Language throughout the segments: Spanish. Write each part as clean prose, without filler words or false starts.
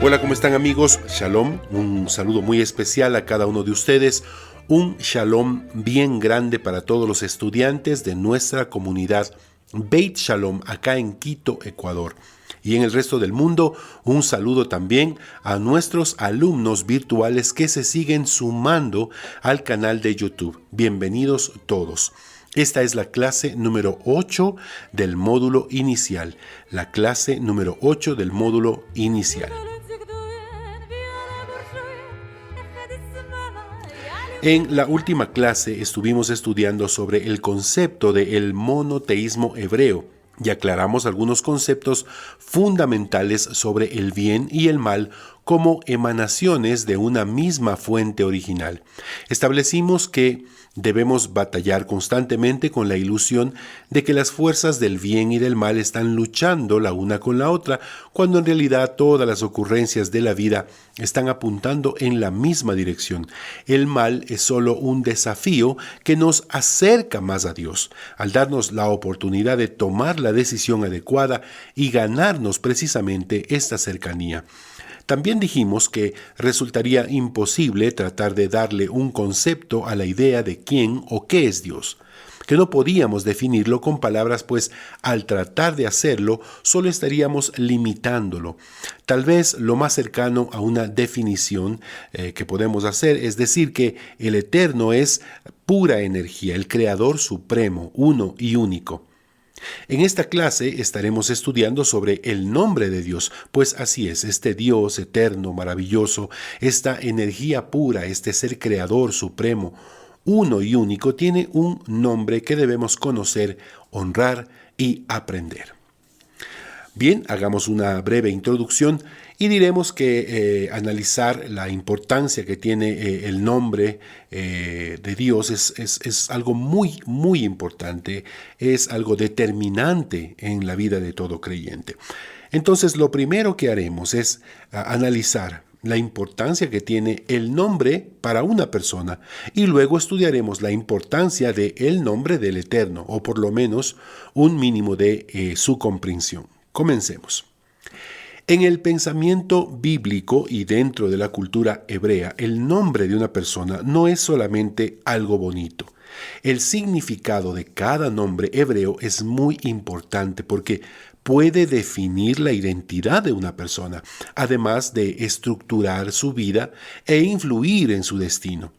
Hola, ¿cómo están amigos? Shalom, un saludo muy especial a cada uno de ustedes. Un shalom bien grande para todos los estudiantes de nuestra comunidad Beit Shalom acá en Quito, Ecuador. Y en el resto del mundo, un saludo también a nuestros alumnos virtuales que se siguen sumando al canal de YouTube. Bienvenidos todos. Esta es la clase número 8 del módulo inicial. La clase número 8 del módulo inicial. En la última clase estuvimos estudiando sobre el concepto del monoteísmo hebreo y aclaramos algunos conceptos fundamentales sobre el bien y el mal como emanaciones de una misma fuente original. Establecimos que debemos batallar constantemente con la ilusión de que las fuerzas del bien y del mal están luchando la una con la otra, cuando en realidad todas las ocurrencias de la vida están apuntando en la misma dirección. El mal es solo un desafío que nos acerca más a Dios, al darnos la oportunidad de tomar la decisión adecuada y ganarnos precisamente esta cercanía. También dijimos que resultaría imposible tratar de darle un concepto a la idea de quién o qué es Dios, que no podíamos definirlo con palabras, pues al tratar de hacerlo solo estaríamos limitándolo. Tal vez lo más cercano a una definición que podemos hacer es decir que el Eterno es pura energía, el Creador supremo, uno y único. En esta clase estaremos estudiando sobre el nombre de Dios, pues así es, este Dios eterno, maravilloso, esta energía pura, este ser creador supremo, uno y único, tiene un nombre que debemos conocer, honrar y aprender. Bien, hagamos una breve introducción y diremos que analizar la importancia que tiene el nombre de Dios es algo muy, muy importante, es algo determinante en la vida de todo creyente. Entonces, lo primero que haremos es analizar la importancia que tiene el nombre para una persona y luego estudiaremos la importancia del nombre del Eterno, o por lo menos un mínimo de su comprensión. Comencemos. En el pensamiento bíblico y dentro de la cultura hebrea, el nombre de una persona no es solamente algo bonito. El significado de cada nombre hebreo es muy importante porque puede definir la identidad de una persona, además de estructurar su vida e influir en su destino.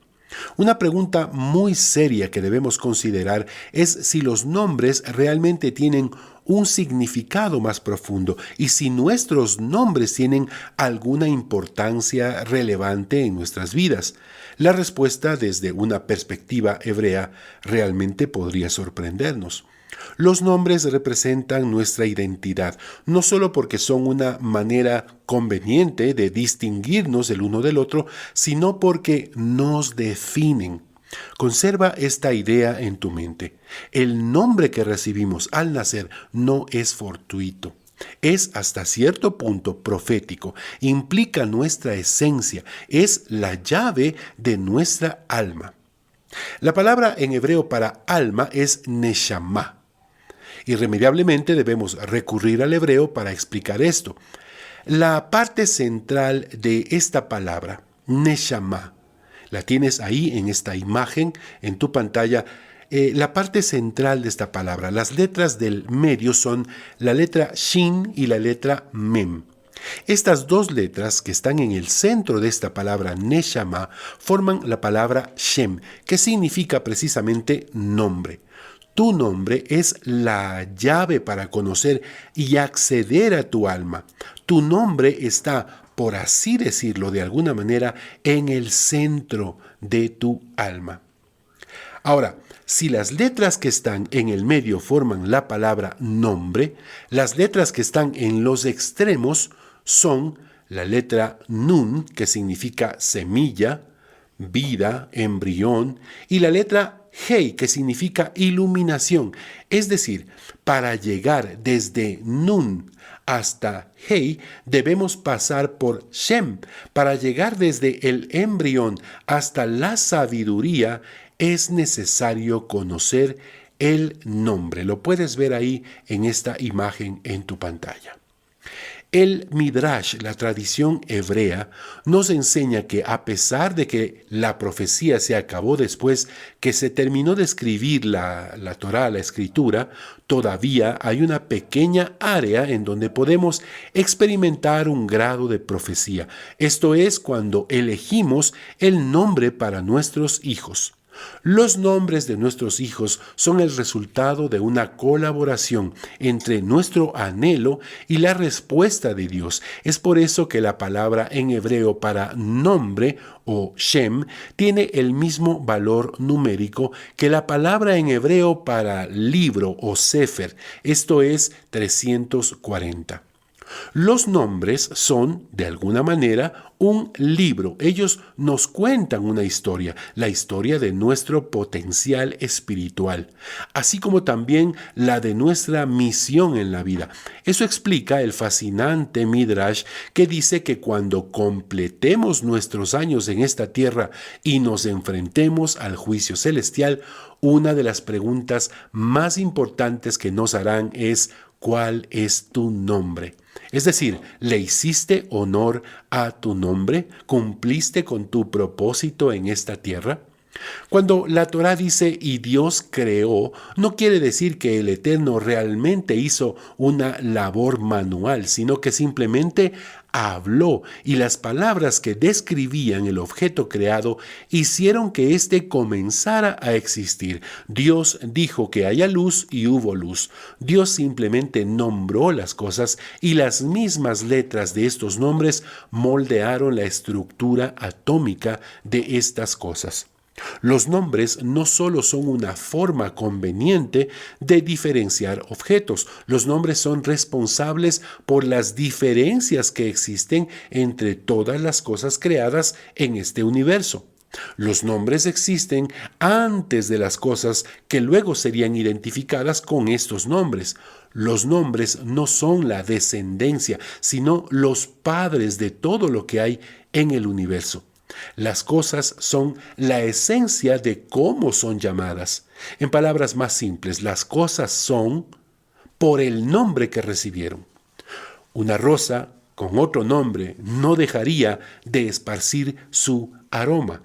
Una pregunta muy seria que debemos considerar es si los nombres realmente tienen un significado más profundo y si nuestros nombres tienen alguna importancia relevante en nuestras vidas. La respuesta desde una perspectiva hebrea realmente podría sorprendernos. Los nombres representan nuestra identidad, no solo porque son una manera conveniente de distinguirnos el uno del otro, sino porque nos definen. Conserva esta idea en tu mente. El nombre que recibimos al nacer no es fortuito. Es hasta cierto punto profético, implica nuestra esencia, es la llave de nuestra alma. La palabra en hebreo para alma es neshama. Irremediablemente debemos recurrir al hebreo para explicar esto. La parte central de esta palabra, neshama, la tienes ahí en esta imagen, en tu pantalla. La parte central de esta palabra, las letras del medio son la letra Shin y la letra Mem. Estas dos letras que están en el centro de esta palabra Neshama forman la palabra Shem, que significa precisamente nombre. Tu nombre es la llave para conocer y acceder a tu alma. Tu nombre está, por así decirlo de alguna manera, en el centro de tu alma. Ahora, si las letras que están en el medio forman la palabra nombre, las letras que están en los extremos son la letra Nun, que significa semilla, vida, embrión, y la letra Hei, que significa iluminación. Es decir, para llegar desde Nun hasta Hei, debemos pasar por Shem. Para llegar desde el embrión hasta la sabiduría, es necesario conocer el nombre. Lo puedes ver ahí en esta imagen en tu pantalla. El Midrash, la tradición hebrea, nos enseña que a pesar de que la profecía se acabó después que se terminó de escribir la Torá, la escritura, todavía hay una pequeña área en donde podemos experimentar un grado de profecía. Esto es cuando elegimos el nombre para nuestros hijos. Los nombres de nuestros hijos son el resultado de una colaboración entre nuestro anhelo y la respuesta de Dios. Es por eso que la palabra en hebreo para nombre o Shem tiene el mismo valor numérico que la palabra en hebreo para libro o Sefer, esto es 340. Los nombres son, de alguna manera, un libro. Ellos nos cuentan una historia, la historia de nuestro potencial espiritual, así como también la de nuestra misión en la vida. Eso explica el fascinante Midrash que dice que cuando completemos nuestros años en esta tierra y nos enfrentemos al juicio celestial, una de las preguntas más importantes que nos harán es: ¿cuál es tu nombre? Es decir, ¿le hiciste honor a tu nombre? ¿Cumpliste con tu propósito en esta tierra? Cuando la Torá dice "y Dios creó", no quiere decir que el Eterno realmente hizo una labor manual, sino que simplemente habló, y las palabras que describían el objeto creado hicieron que éste comenzara a existir. Dios dijo que haya luz y hubo luz. Dios simplemente nombró las cosas y las mismas letras de estos nombres moldearon la estructura atómica de estas cosas. Los nombres no solo son una forma conveniente de diferenciar objetos, los nombres son responsables por las diferencias que existen entre todas las cosas creadas en este universo. Los nombres existen antes de las cosas que luego serían identificadas con estos nombres. Los nombres no son la descendencia, sino los padres de todo lo que hay en el universo. Las cosas son la esencia de cómo son llamadas. En palabras más simples, las cosas son por el nombre que recibieron. Una rosa con otro nombre no dejaría de esparcir su aroma.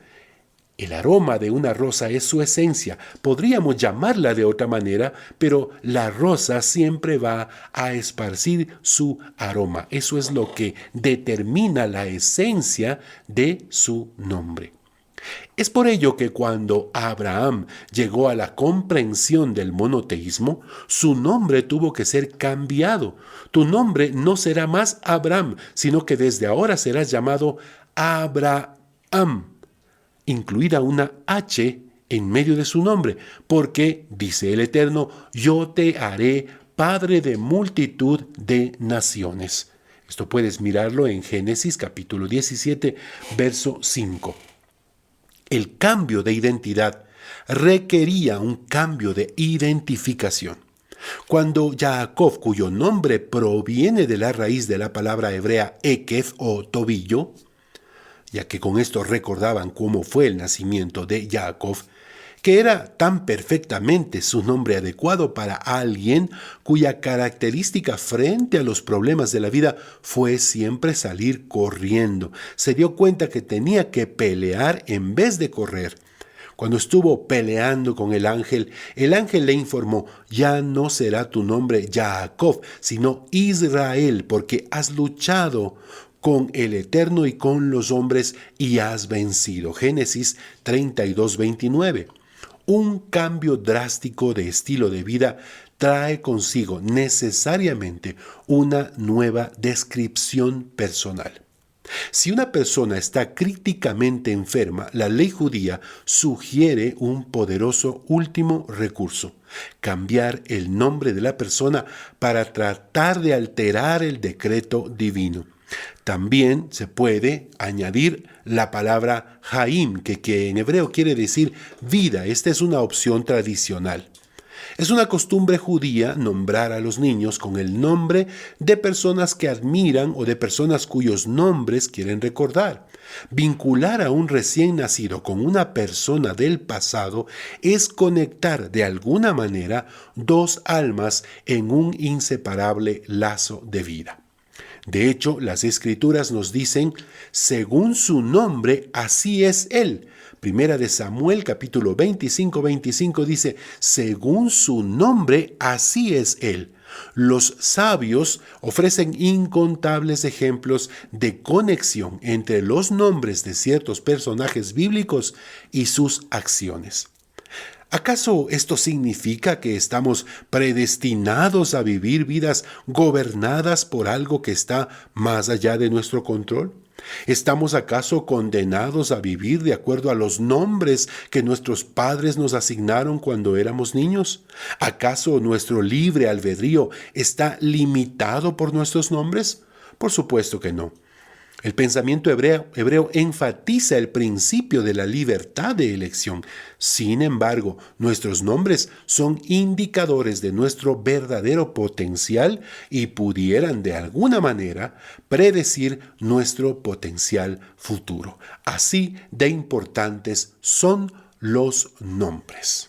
El aroma de una rosa es su esencia. Podríamos llamarla de otra manera, pero la rosa siempre va a esparcir su aroma. Eso es lo que determina la esencia de su nombre. Es por ello que cuando Abraham llegó a la comprensión del monoteísmo, su nombre tuvo que ser cambiado. Tu nombre no será más Abraham, sino que desde ahora serás llamado Abraham, incluida una H en medio de su nombre, porque, dice el Eterno, yo te haré padre de multitud de naciones. Esto puedes mirarlo en Génesis capítulo 17, verso 5. El cambio de identidad requería un cambio de identificación. Cuando Jacob, cuyo nombre proviene de la raíz de la palabra hebrea ekef o tobillo, ya que con esto recordaban cómo fue el nacimiento de Jacob, que era tan perfectamente su nombre adecuado para alguien cuya característica frente a los problemas de la vida fue siempre salir corriendo. Se dio cuenta que tenía que pelear en vez de correr. Cuando estuvo peleando con el ángel le informó: ya no será tu nombre Jacob, sino Israel, porque has luchado con el Eterno y con los hombres y has vencido. Génesis 32, 29. Un cambio drástico de estilo de vida trae consigo necesariamente una nueva descripción personal. Si una persona está críticamente enferma, la ley judía sugiere un poderoso último recurso: cambiar el nombre de la persona para tratar de alterar el decreto divino. También se puede añadir la palabra Haim, que en hebreo quiere decir vida. Esta es una opción tradicional. Es una costumbre judía nombrar a los niños con el nombre de personas que admiran o de personas cuyos nombres quieren recordar. Vincular a un recién nacido con una persona del pasado es conectar de alguna manera dos almas en un inseparable lazo de vida. De hecho, las Escrituras nos dicen, según su nombre, así es Él. Primera de Samuel, capítulo 25 dice, según su nombre, así es Él. Los sabios ofrecen incontables ejemplos de conexión entre los nombres de ciertos personajes bíblicos y sus acciones. ¿Acaso esto significa que estamos predestinados a vivir vidas gobernadas por algo que está más allá de nuestro control? ¿Estamos acaso condenados a vivir de acuerdo a los nombres que nuestros padres nos asignaron cuando éramos niños? ¿Acaso nuestro libre albedrío está limitado por nuestros nombres? Por supuesto que no. El pensamiento hebreo enfatiza el principio de la libertad de elección. Sin embargo, nuestros nombres son indicadores de nuestro verdadero potencial y pudieran de alguna manera predecir nuestro potencial futuro. Así de importantes son los nombres.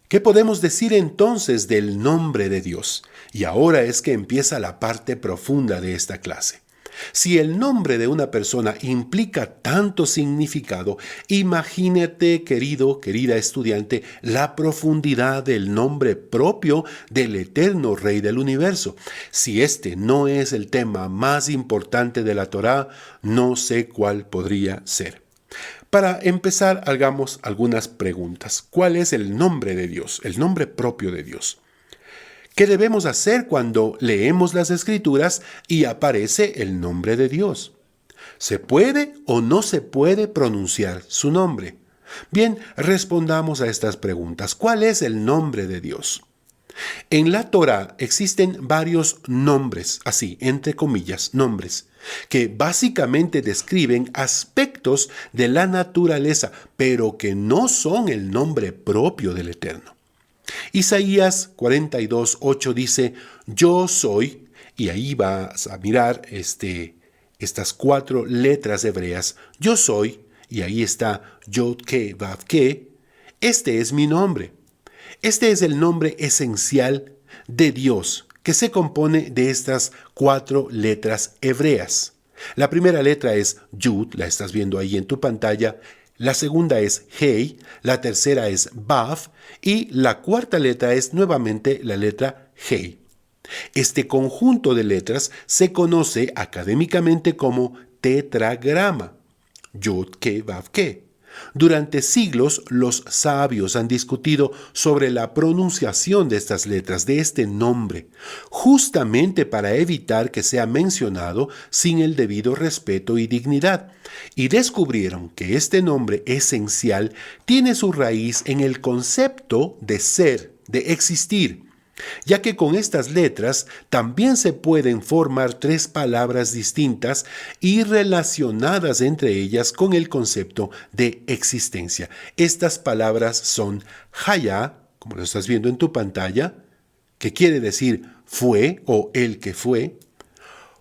¿Qué podemos decir entonces del nombre de Dios? Y ahora es que empieza la parte profunda de esta clase. Si el nombre de una persona implica tanto significado, imagínate, querida estudiante, la profundidad del nombre propio del eterno Rey del universo. Si este no es el tema más importante de la Torá, no sé cuál podría ser. Para empezar, hagamos algunas preguntas. ¿Cuál es el nombre de Dios? El nombre propio de Dios. ¿Qué debemos hacer cuando leemos las Escrituras y aparece el nombre de Dios? ¿Se puede o no se puede pronunciar su nombre? Bien, respondamos a estas preguntas. ¿Cuál es el nombre de Dios? En la Torá existen varios nombres, así, entre comillas, nombres, que básicamente describen aspectos de la naturaleza, pero que no son el nombre propio del Eterno. Isaías 42:8 dice, yo soy, y ahí vas a mirar estas 4 letras hebreas, yo soy, y ahí está Yod-Ke-Vav-Ke, este es mi nombre. Este es el nombre esencial de Dios, que se compone de estas 4 letras hebreas. La primera letra es Yud, la estás viendo ahí en tu pantalla. La segunda es Hei, la tercera es Vav y la cuarta letra es nuevamente la letra Hei. Este conjunto de letras se conoce académicamente como tetragrama. Yod-Ke-Vav-Ke. Durante siglos, los sabios han discutido sobre la pronunciación de estas letras, de este nombre, justamente para evitar que sea mencionado sin el debido respeto y dignidad. Y descubrieron que este nombre esencial tiene su raíz en el concepto de ser, de existir, ya que con estas letras también se pueden formar 3 palabras distintas y relacionadas entre ellas con el concepto de existencia. Estas palabras son Haya, como lo estás viendo en tu pantalla, que quiere decir fue o el que fue,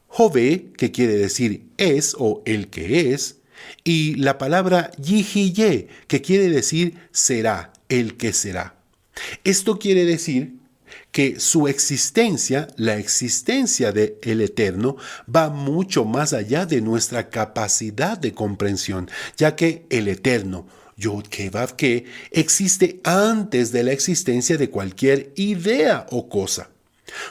Jove, que quiere decir es o el que es, y la palabra Yihiye, que quiere decir será, el que será. Esto quiere decir que su existencia, la existencia del Eterno, va mucho más allá de nuestra capacidad de comprensión, ya que el Eterno, Yod-Ke-Vav-Ke, existe antes de la existencia de cualquier idea o cosa.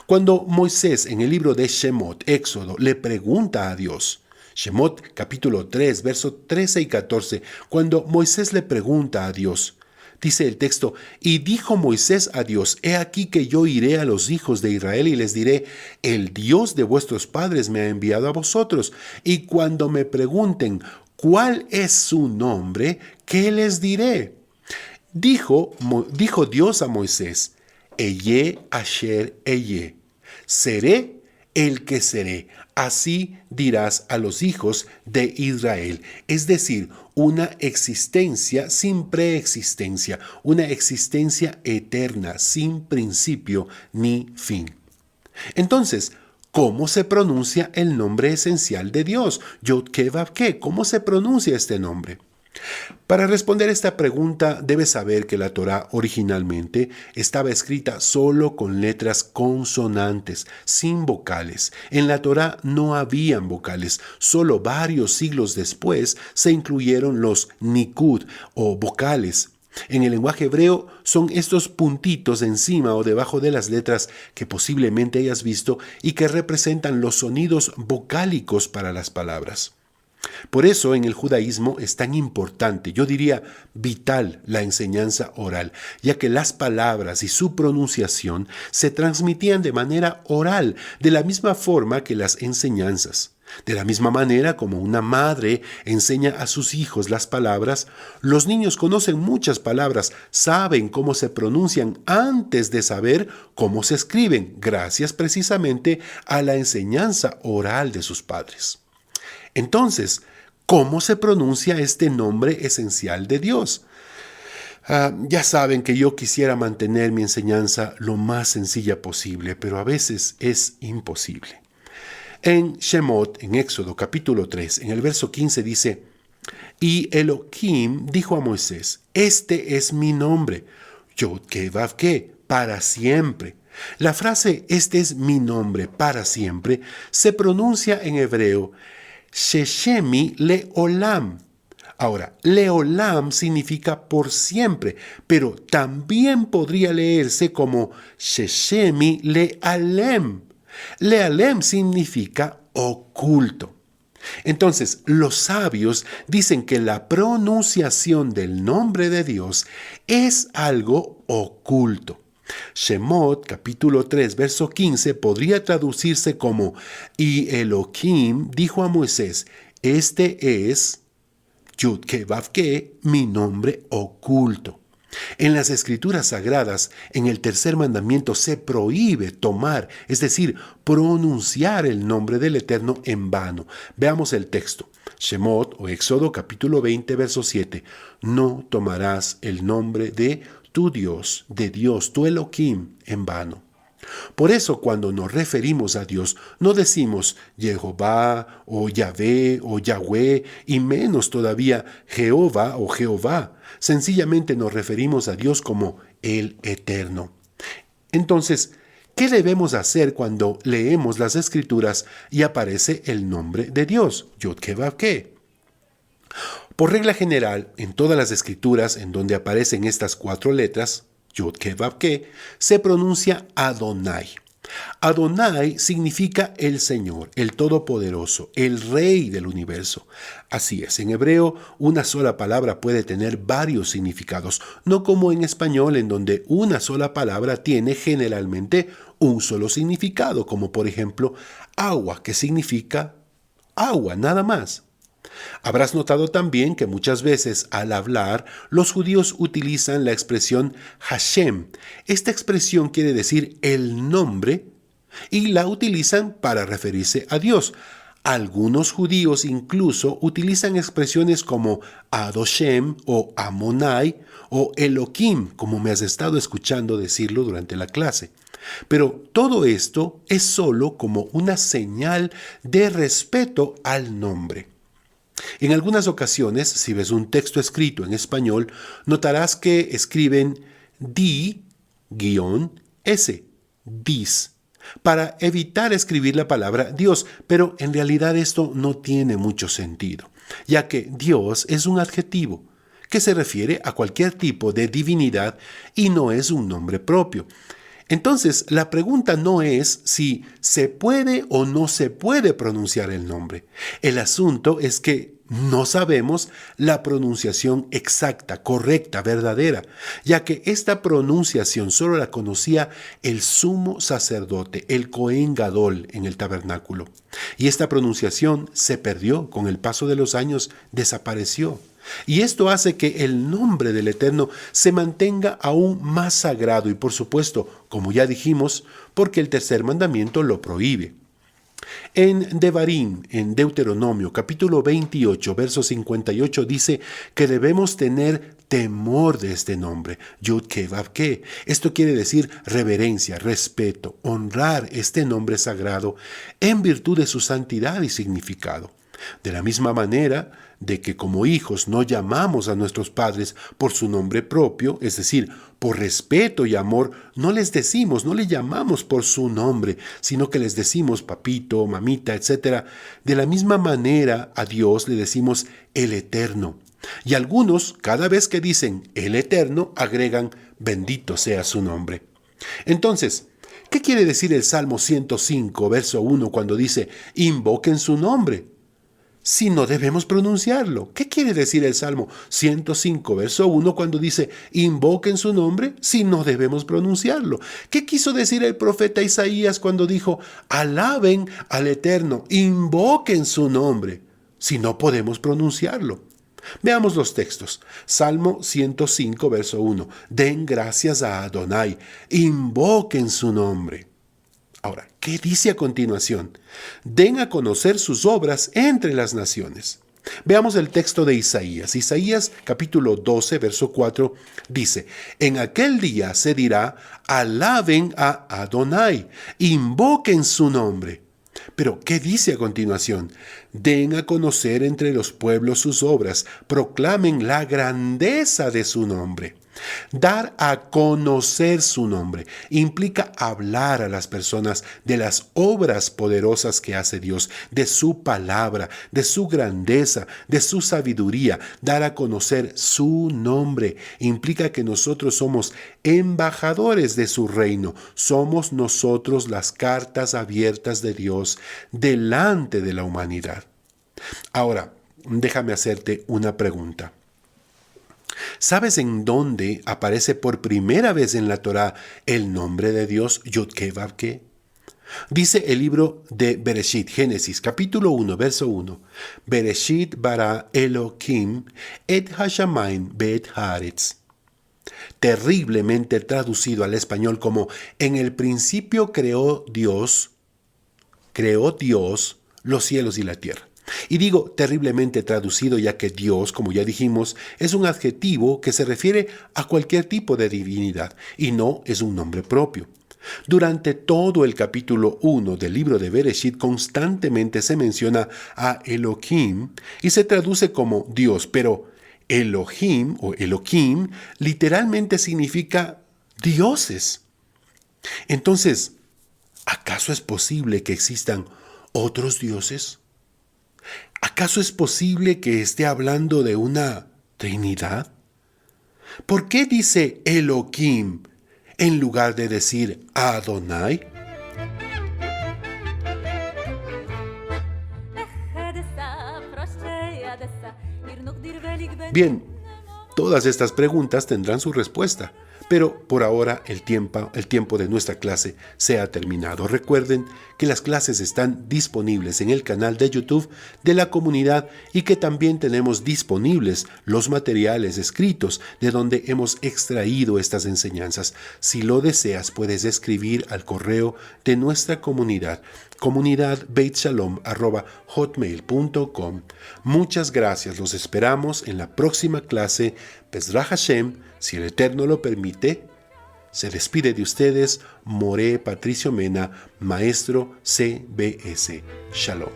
Cuando Moisés en el libro de Shemot, Éxodo, le pregunta a Dios, Shemot capítulo 3, versos 13 y 14, cuando Moisés le pregunta a Dios, dice el texto, y dijo Moisés a Dios, he aquí que yo iré a los hijos de Israel y les diré, el Dios de vuestros padres me ha enviado a vosotros, y cuando me pregunten, ¿cuál es su nombre? ¿Qué les diré? Dijo Dios a Moisés, Eye Asher Eye, seré el que seré. Así dirás a los hijos de Israel. Es decir, una existencia sin preexistencia, una existencia eterna, sin principio ni fin. Entonces, ¿cómo se pronuncia el nombre esencial de Dios? Yod-Ke-Vav-Ke. ¿Cómo se pronuncia este nombre? Para responder esta pregunta, debes saber que la Torá originalmente estaba escrita solo con letras consonantes, sin vocales. En la Torá no habían vocales, solo varios siglos después se incluyeron los nikud o vocales. En el lenguaje hebreo son estos puntitos encima o debajo de las letras que posiblemente hayas visto y que representan los sonidos vocálicos para las palabras. Por eso en el judaísmo es tan importante, yo diría vital, la enseñanza oral, ya que las palabras y su pronunciación se transmitían de manera oral, de la misma forma que las enseñanzas. De la misma manera como una madre enseña a sus hijos las palabras, los niños conocen muchas palabras, saben cómo se pronuncian antes de saber cómo se escriben, gracias precisamente a la enseñanza oral de sus padres. Entonces, ¿cómo se pronuncia este nombre esencial de Dios? Ya saben que yo quisiera mantener mi enseñanza lo más sencilla posible, pero a veces es imposible. En Shemot, en Éxodo capítulo 3, en el verso 15 dice, y Elohim dijo a Moisés, este es mi nombre, Yod-Ke-Vav-Ke, para siempre. La frase, este es mi nombre para siempre, se pronuncia en hebreo, Sheshemi Leolam. Ahora, Leolam significa por siempre, pero también podría leerse como Sheshemi Lealem. Lealem significa oculto. Entonces, los sabios dicen que la pronunciación del nombre de Dios es algo oculto. Shemot, capítulo 3, verso 15, podría traducirse como, y Elohim dijo a Moisés, este es, Yud-Ke-Vav-Ke, mi nombre oculto. En las escrituras sagradas, en el tercer mandamiento se prohíbe tomar, es decir, pronunciar el nombre del Eterno en vano. Veamos el texto. Shemot o Éxodo capítulo 20, verso 7. No tomarás el nombre de tu Dios, tu Elohim, en vano. Por eso cuando nos referimos a Dios, no decimos Jehová o Yahvé o Yahweh y menos todavía Jehová o Jehová. Sencillamente nos referimos a Dios como el Eterno. Entonces, ¿qué debemos hacer cuando leemos las Escrituras y aparece el nombre de Dios? Yod-Ke-Vav-Ke. Por regla general, en todas las escrituras en donde aparecen estas 4 letras, Yod-Ke-Vav-Ke, se pronuncia Adonai. Adonai significa el Señor, el Todopoderoso, el Rey del universo. Así es, en hebreo una sola palabra puede tener varios significados, no como en español en donde una sola palabra tiene generalmente un solo significado, como por ejemplo agua, que significa agua, nada más. Habrás notado también que muchas veces al hablar los judíos utilizan la expresión Hashem. Esta expresión quiere decir el nombre y la utilizan para referirse a Dios. Algunos judíos incluso utilizan expresiones como Adoshem o Amonai o Elohim, como me has estado escuchando decirlo durante la clase. Pero todo esto es solo como una señal de respeto al nombre. En algunas ocasiones, si ves un texto escrito en español, notarás que escriben di-s, dis, para evitar escribir la palabra Dios, pero en realidad esto no tiene mucho sentido, ya que Dios es un adjetivo que se refiere a cualquier tipo de divinidad y no es un nombre propio. Entonces, la pregunta no es si se puede o no se puede pronunciar el nombre. El asunto es que no sabemos la pronunciación exacta, correcta, verdadera, ya que esta pronunciación solo la conocía el sumo sacerdote, el Cohen Gadol en el tabernáculo. Y esta pronunciación se perdió, con el paso de los años desapareció. Y esto hace que el nombre del Eterno se mantenga aún más sagrado y por supuesto, como ya dijimos, porque el tercer mandamiento lo prohíbe. En Devarim, en Deuteronomio, capítulo 28, verso 58, dice que debemos tener temor de este nombre, Yud-Ke-Vav-Ke. Esto quiere decir reverencia, respeto, honrar este nombre sagrado en virtud de su santidad y significado. De la misma manera de que como hijos no llamamos a nuestros padres por su nombre propio, es decir, por respeto y amor, no les decimos, no le llamamos por su nombre, sino que les decimos papito, mamita, etc. De la misma manera a Dios le decimos el Eterno. Y algunos, cada vez que dicen el Eterno, agregan bendito sea su nombre. Entonces, ¿qué quiere decir el Salmo 105, verso 1, cuando dice invoquen su nombre? Si no debemos pronunciarlo. ¿Qué quiere decir el Salmo 105, verso 1, cuando dice, invoquen su nombre, si no debemos pronunciarlo? ¿Qué quiso decir el profeta Isaías cuando dijo, alaben al Eterno, invoquen su nombre, si no podemos pronunciarlo? Veamos los textos. Salmo 105, verso 1, den gracias a Adonai, invoquen su nombre. Ahora, ¿qué dice a continuación? Den a conocer sus obras entre las naciones. Veamos el texto de Isaías. Isaías capítulo 12, verso 4 dice, en aquel día se dirá, alaben a Adonai, invoquen su nombre. Pero, ¿qué dice a continuación? Den a conocer entre los pueblos sus obras, proclamen la grandeza de su nombre. Dar a conocer su nombre implica hablar a las personas de las obras poderosas que hace Dios, de su palabra, de su grandeza, de su sabiduría. Dar a conocer su nombre implica que nosotros somos embajadores de su reino. Somos nosotros las cartas abiertas de Dios delante de la humanidad. Ahora, déjame hacerte una pregunta. ¿Sabes en dónde aparece por primera vez en la Torá el nombre de Dios, Yud-Ke-Vav-Ke? Dice el libro de Bereshit, Génesis, capítulo 1, verso 1. Bereshit bara Elohim et hashamayim be'et haaretz. Terriblemente traducido al español como en el principio creó Dios los cielos y la tierra. Y digo terriblemente traducido ya que Dios, como ya dijimos, es un adjetivo que se refiere a cualquier tipo de divinidad y no es un nombre propio. Durante todo el capítulo 1 del libro de Bereshit constantemente se menciona a Elohim y se traduce como Dios, pero Elohim o Elohim literalmente significa dioses. Entonces, ¿acaso es posible que existan otros dioses? ¿Acaso es posible que esté hablando de una Trinidad? ¿Por qué dice Elohim en lugar de decir Adonai? Bien, todas estas preguntas tendrán su respuesta, pero por ahora el tiempo de nuestra clase se ha terminado. Recuerden que las clases están disponibles en el canal de YouTube de la comunidad y que también tenemos disponibles los materiales escritos de donde hemos extraído estas enseñanzas. Si lo deseas, puedes escribir al correo de nuestra comunidad, comunidadbeitshalom@hotmail.com. Muchas gracias, los esperamos en la próxima clase. Bezrat Hashem, si el Eterno lo permite. Se despide de ustedes Moré Patricio Mena, maestro CBS. Shalom.